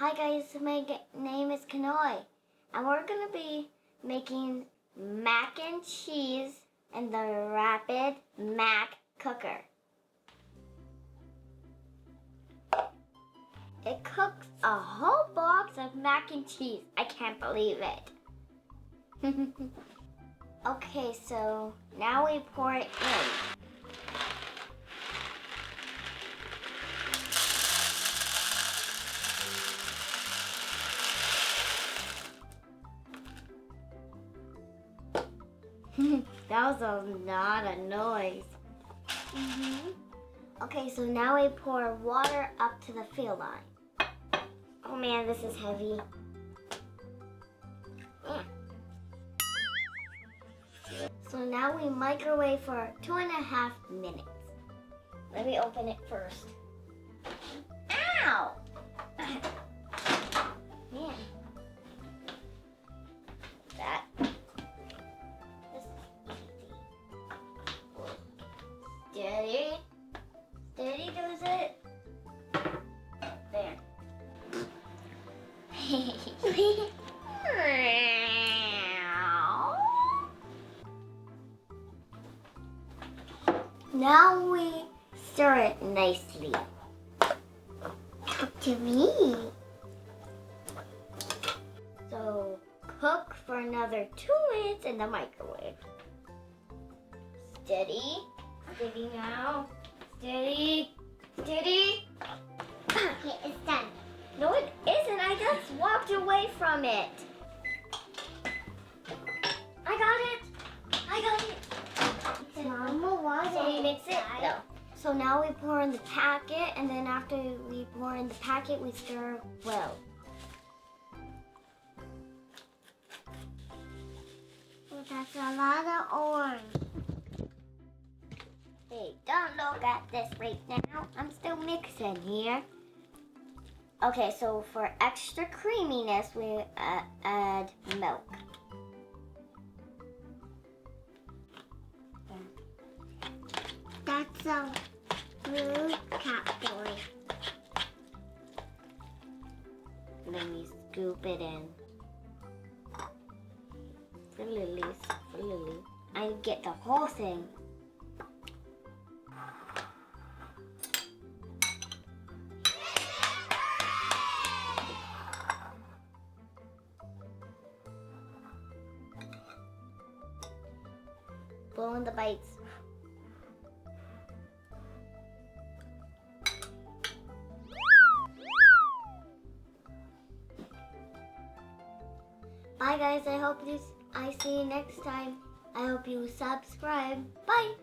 Hi guys, my name is Kanoe, and we're gonna be making mac and cheese in the rapid mac cooker. It cooks a whole box of mac and cheese. I can't believe it. Okay, so now we pour it in. That was a lot of noise. Okay, so now we pour water up to the fill line. Oh man, this is heavy. So now we microwave for 2.5 minutes. Let me open it first. Ow! Man. That. Steady. Steady does it. There. Now we stir it nicely. Up to me. So cook for another 2 minutes in the microwave. Steady. Steady now. Steady. Steady. Okay, it's done. No, it isn't. I just walked away from it. I got it. I got it. So we mix it. No. So now we pour in the packet, and then after we pour in the packet, we stir well. Oh, that's a lot of orange. Hey, don't look at this right now. I'm still mixing here. Okay, so for extra creaminess, we add milk. That's a blue cat boy. Let me scoop it in. For Lily. I get the whole thing. Blow in the bites. Bye guys, I see you next time. I hope you subscribe. Bye.